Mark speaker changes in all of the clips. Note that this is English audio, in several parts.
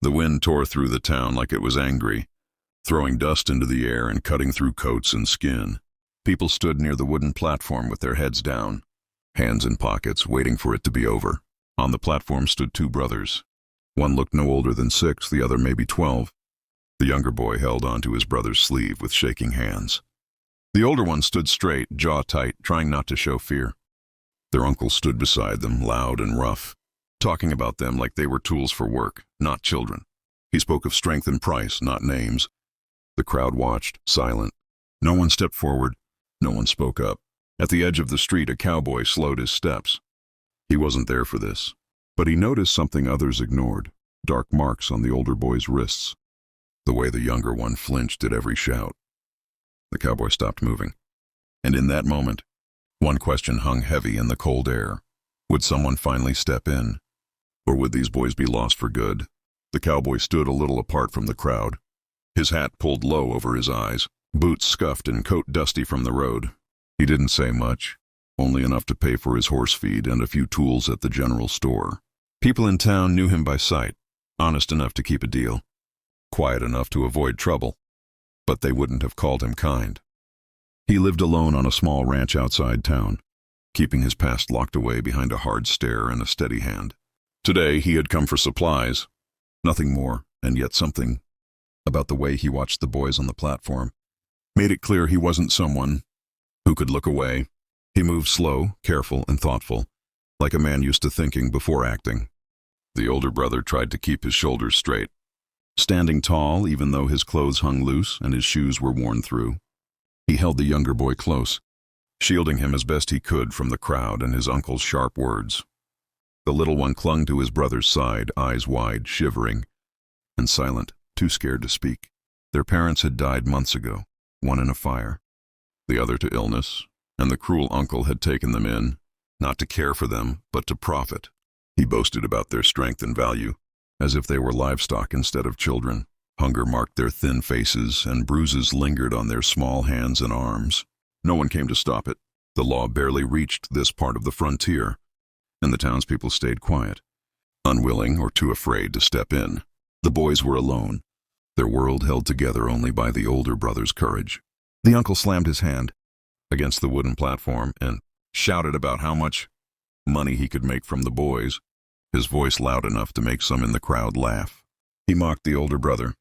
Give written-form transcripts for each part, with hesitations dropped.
Speaker 1: The wind tore through the town like it was angry, throwing dust into the air and cutting through coats and skin. People stood near the wooden platform with their heads down, hands in pockets, waiting for it to be over. On the platform stood two brothers. One looked no older than 6, the other maybe 12. The younger boy held onto his brother's sleeve with shaking hands. The older one stood straight, jaw tight, trying not to show fear. Their uncle stood beside them, loud and rough, talking about them like they were tools for work, not children. He spoke of strength and price, not names. The crowd watched, silent. No one stepped forward. No one spoke up. At the edge of the street, a cowboy slowed his steps. He wasn't there for this, but he noticed something others ignored, dark marks on the older boy's wrists. The way the younger one flinched at every shout. The cowboy stopped moving. And in that moment, one question hung heavy in the cold air. Would someone finally step in? Or would these boys be lost for good? The cowboy stood a little apart from the crowd, his hat pulled low over his eyes, boots scuffed and coat dusty from the road. He didn't say much, only enough to pay for his horse feed and a few tools at the general store. People in town knew him by sight, honest enough to keep a deal, quiet enough to avoid trouble, but they wouldn't have called him kind. He lived alone on a small ranch outside town, keeping his past locked away behind a hard stare and a steady hand. Today he had come for supplies, nothing more, and yet something about the way he watched the boys on the platform made it clear he wasn't someone who could look away. He moved slow, careful, and thoughtful, like a man used to thinking before acting. The older brother tried to keep his shoulders straight, standing tall even though his clothes hung loose and his shoes were worn through. He held the younger boy close, shielding him as best he could from the crowd and his uncle's sharp words. The little one clung to his brother's side, eyes wide, shivering, and silent, too scared to speak. Their parents had died months ago, one in a fire, the other to illness, and the cruel uncle had taken them in, not to care for them, but to profit. He boasted about their strength and value, as if they were livestock instead of children. Hunger marked their thin faces, and bruises lingered on their small hands and arms. No one came to stop it. The law barely reached this part of the frontier, and the townspeople stayed quiet, unwilling or too afraid to step in. The boys were alone, their world held together only by the older brother's courage. The uncle slammed his hand against the wooden platform and shouted about how much money he could make from the boys, his voice loud enough to make some in the crowd laugh. He mocked the older brother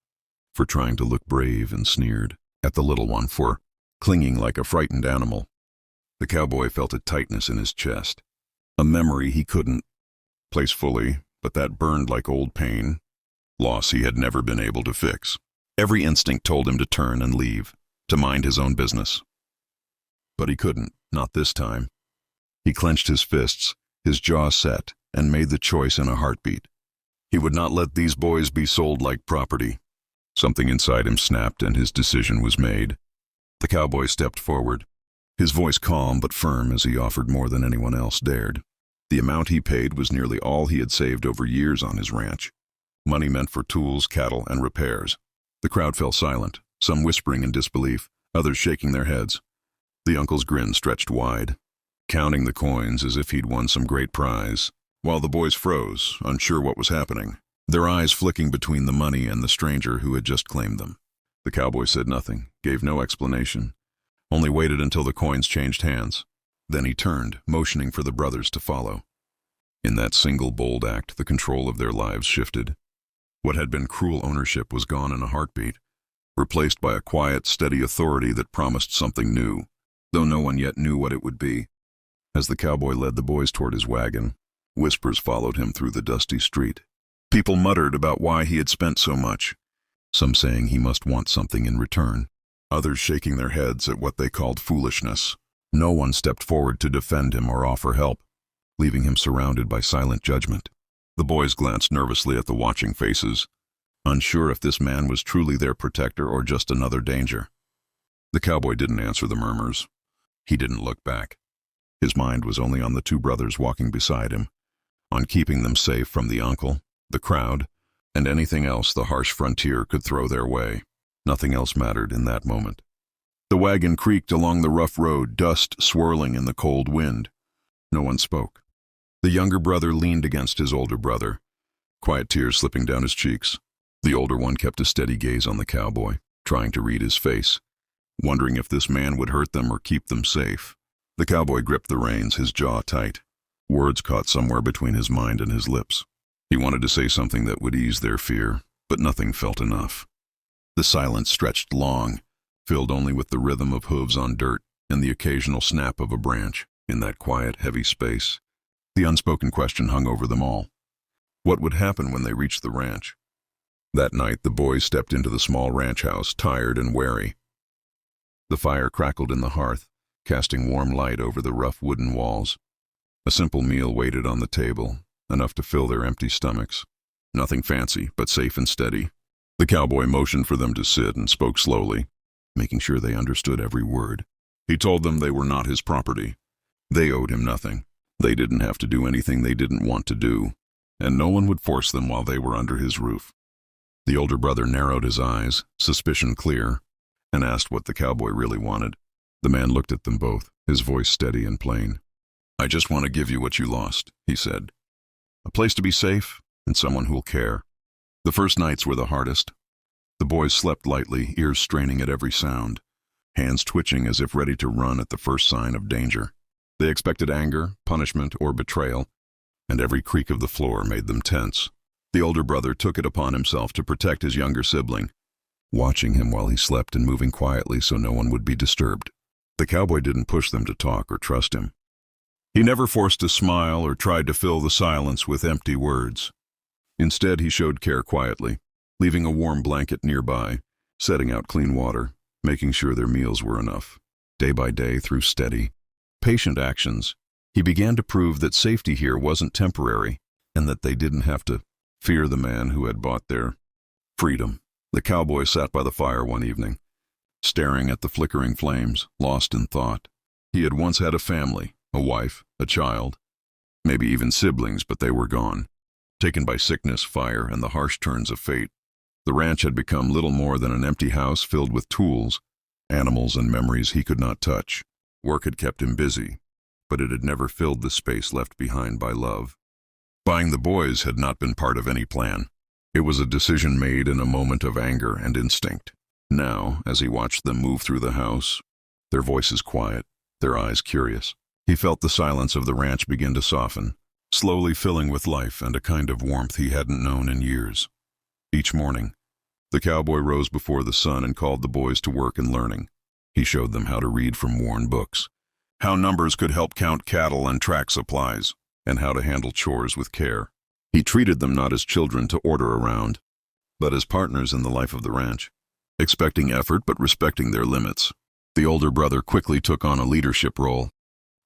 Speaker 1: for trying to look brave and sneered at the little one for clinging like a frightened animal. The cowboy felt a tightness in his chest, a memory he couldn't place fully, but that burned like old pain, loss he had never been able to fix. Every instinct told him to turn and leave, to mind his own business. But he couldn't, not this time. He clenched his fists, his jaw set, and made the choice in a heartbeat. He would not let these boys be sold like property. Something inside him snapped and his decision was made. The cowboy stepped forward, his voice calm but firm as he offered more than anyone else dared. The amount he paid was nearly all he had saved over years on his ranch. Money meant for tools, cattle, and repairs. The crowd fell silent, some whispering in disbelief, others shaking their heads. The uncle's grin stretched wide, counting the coins as if he'd won some great prize, while the boys froze, unsure what was happening, their eyes flicking between the money and the stranger who had just claimed them. The cowboy said nothing, gave no explanation, only waited until the coins changed hands. Then he turned, motioning for the brothers to follow. In that single bold act, the control of their lives shifted. What had been cruel ownership was gone in a heartbeat, replaced by a quiet, steady authority that promised something new, though no one yet knew what it would be. As the cowboy led the boys toward his wagon, whispers followed him through the dusty street. People muttered about why he had spent so much, some saying he must want something in return, others shaking their heads at what they called foolishness. No one stepped forward to defend him or offer help, leaving him surrounded by silent judgment. The boys glanced nervously at the watching faces, unsure if this man was truly their protector or just another danger. The cowboy didn't answer the murmurs. He didn't look back. His mind was only on the two brothers walking beside him, on keeping them safe from the uncle, the crowd, and anything else the harsh frontier could throw their way. Nothing else mattered in that moment. The wagon creaked along the rough road, dust swirling in the cold wind. No one spoke. The younger brother leaned against his older brother, quiet tears slipping down his cheeks. The older one kept a steady gaze on the cowboy, trying to read his face, wondering if this man would hurt them or keep them safe. The cowboy gripped the reins, his jaw tight. Words caught somewhere between his mind and his lips. He wanted to say something that would ease their fear, but nothing felt enough. The silence stretched long, filled only with the rhythm of hooves on dirt and the occasional snap of a branch. In that quiet, heavy space, the unspoken question hung over them all. What would happen when they reached the ranch? That night, the boys stepped into the small ranch house, tired and wary. The fire crackled in the hearth, casting warm light over the rough wooden walls. A simple meal waited on the table, enough to fill their empty stomachs. Nothing fancy, but safe and steady. The cowboy motioned for them to sit and spoke slowly, making sure they understood every word. He told them they were not his property. They owed him nothing. They didn't have to do anything they didn't want to do, and no one would force them while they were under his roof. The older brother narrowed his eyes, suspicion clear, and asked what the cowboy really wanted. The man looked at them both, his voice steady and plain. "I just want to give you what you lost," he said. "A place to be safe, and someone who'll care." The first nights were the hardest. The boys slept lightly, ears straining at every sound, hands twitching as if ready to run at the first sign of danger. They expected anger, punishment, or betrayal, and every creak of the floor made them tense. The older brother took it upon himself to protect his younger sibling, watching him while he slept and moving quietly so no one would be disturbed. The cowboy didn't push them to talk or trust him. He never forced a smile or tried to fill the silence with empty words. Instead, he showed care quietly, leaving a warm blanket nearby, setting out clean water, making sure their meals were enough. Day by day, through steady, patient actions, he began to prove that safety here wasn't temporary and that they didn't have to fear the man who had bought their freedom. The cowboy sat by the fire one evening, staring at the flickering flames, lost in thought. He had once had a family, a wife, a child, maybe even siblings, but they were gone. Taken by sickness, fire, and the harsh turns of fate, the ranch had become little more than an empty house filled with tools, animals, and memories he could not touch. Work had kept him busy, but it had never filled the space left behind by love. Buying the boys had not been part of any plan. It was a decision made in a moment of anger and instinct. Now, as he watched them move through the house, their voices quiet, their eyes curious, he felt the silence of the ranch begin to soften, slowly filling with life and a kind of warmth he hadn't known in years. Each morning, the cowboy rose before the sun and called the boys to work and learning. He showed them how to read from worn books, how numbers could help count cattle and track supplies, and how to handle chores with care. He treated them not as children to order around, but as partners in the life of the ranch, expecting effort but respecting their limits. The older brother quickly took on a leadership role,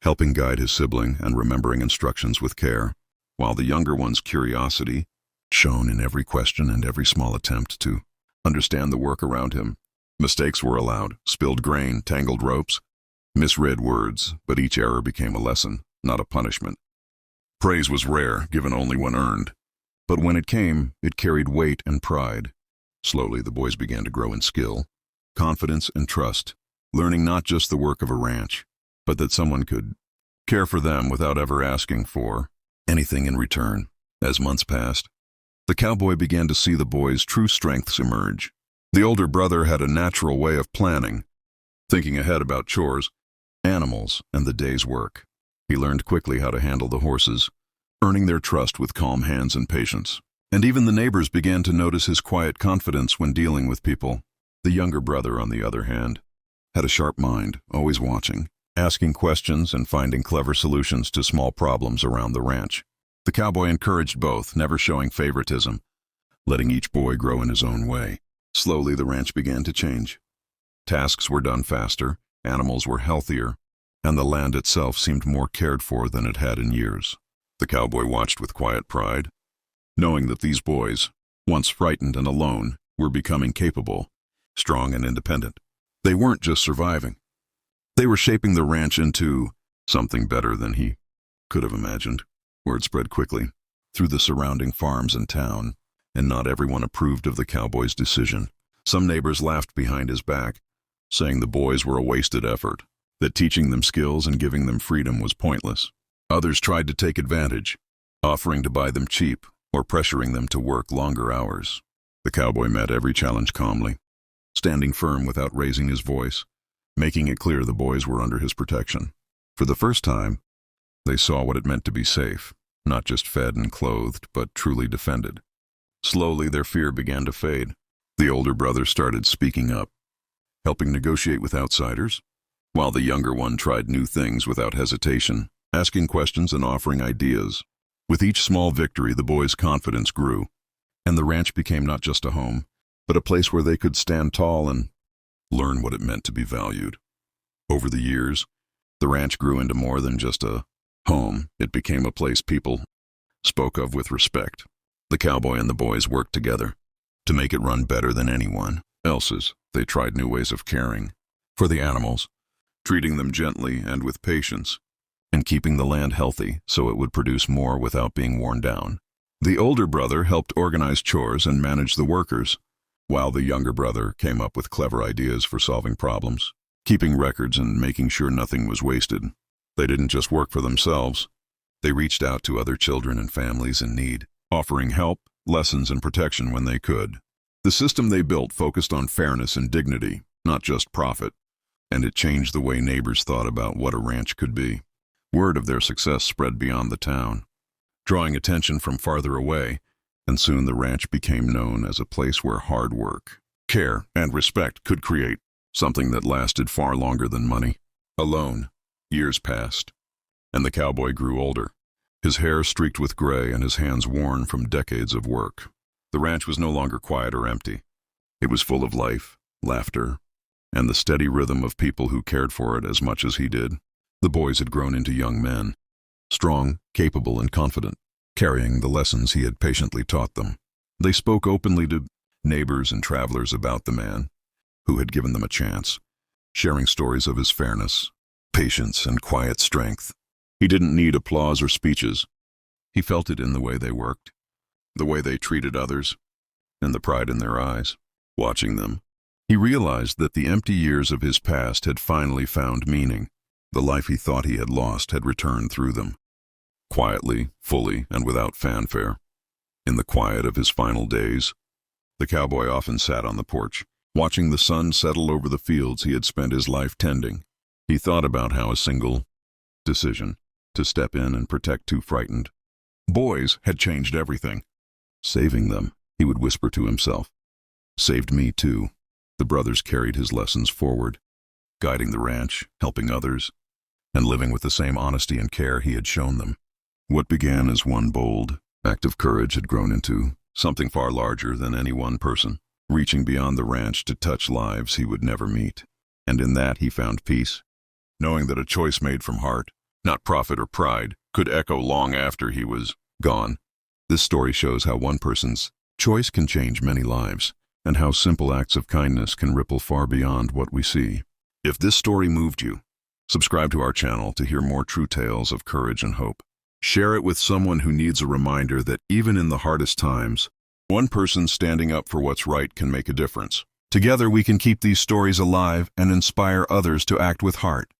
Speaker 1: helping guide his sibling and remembering instructions with care, while the younger one's curiosity shone in every question and every small attempt to understand the work around him. Mistakes were allowed, spilled grain, tangled ropes, misread words, but each error became a lesson, not a punishment. Praise was rare, given only when earned, but when it came, it carried weight and pride. Slowly, the boys began to grow in skill, confidence, and trust, learning not just the work of a ranch, but that someone could care for them without ever asking for anything in return. As months passed, the cowboy began to see the boys' true strengths emerge. The older brother had a natural way of planning, thinking ahead about chores, animals, and the day's work. He learned quickly how to handle the horses, earning their trust with calm hands and patience. And even the neighbors began to notice his quiet confidence when dealing with people. The younger brother, on the other hand, had a sharp mind, always watching, asking questions and finding clever solutions to small problems around the ranch. The cowboy encouraged both, never showing favoritism, letting each boy grow in his own way. Slowly, the ranch began to change. Tasks were done faster, animals were healthier, and the land itself seemed more cared for than it had in years. The cowboy watched with quiet pride, knowing that these boys, once frightened and alone, were becoming capable, strong and independent. They weren't just surviving. They were shaping the ranch into something better than he could have imagined. Word spread quickly through the surrounding farms and town, and not everyone approved of the cowboy's decision. Some neighbors laughed behind his back, saying the boys were a wasted effort, that teaching them skills and giving them freedom was pointless. Others tried to take advantage, offering to buy them cheap or pressuring them to work longer hours. The cowboy met every challenge calmly, standing firm without raising his voice, making it clear the boys were under his protection. For the first time, they saw what it meant to be safe, not just fed and clothed, but truly defended. Slowly, their fear began to fade. The older brother started speaking up, helping negotiate with outsiders, while the younger one tried new things without hesitation, asking questions and offering ideas. With each small victory, the boys' confidence grew, and the ranch became not just a home, but a place where they could stand tall and learn what it meant to be valued. Over the years, the ranch grew into more than just a home. It became a place people spoke of with respect. The cowboy and the boys worked together to make it run better than anyone else's. They tried new ways of caring for the animals, treating them gently and with patience, and keeping the land healthy so it would produce more without being worn down. The older brother helped organize chores and manage the workers, while the younger brother came up with clever ideas for solving problems, keeping records and making sure nothing was wasted. They didn't just work for themselves. They reached out to other children and families in need, offering help, lessons, and protection when they could. The system they built focused on fairness and dignity, not just profit, and it changed the way neighbors thought about what a ranch could be. Word of their success spread beyond the town, drawing attention from farther away, and soon the ranch became known as a place where hard work, care, and respect could create something that lasted far longer than money. Alone, years passed, and the cowboy grew older, his hair streaked with gray and his hands worn from decades of work. The ranch was no longer quiet or empty. It was full of life, laughter, and the steady rhythm of people who cared for it as much as he did. The boys had grown into young men, strong, capable, and confident, carrying the lessons he had patiently taught them. They spoke openly to neighbors and travelers about the man who had given them a chance, sharing stories of his fairness, patience, and quiet strength. He didn't need applause or speeches. He felt it in the way they worked, the way they treated others, and the pride in their eyes. Watching them, he realized that the empty years of his past had finally found meaning. The life he thought he had lost had returned through them, quietly, fully, and without fanfare. In the quiet of his final days, the cowboy often sat on the porch, watching the sun settle over the fields he had spent his life tending. He thought about how a single decision to step in and protect two frightened boys had changed everything. Saving them, he would whisper to himself, saved me too. The brothers carried his lessons forward, guiding the ranch, helping others, and living with the same honesty and care he had shown them. What began as one bold act of courage had grown into something far larger than any one person, reaching beyond the ranch to touch lives he would never meet. And in that he found peace, knowing that a choice made from heart, not profit or pride, could echo long after he was gone. This story shows how one person's choice can change many lives, and how simple acts of kindness can ripple far beyond what we see. If this story moved you, subscribe to our channel to hear more true tales of courage and hope. Share it with someone who needs a reminder that even in the hardest times, one person standing up for what's right can make a difference. Together we can keep these stories alive and inspire others to act with heart.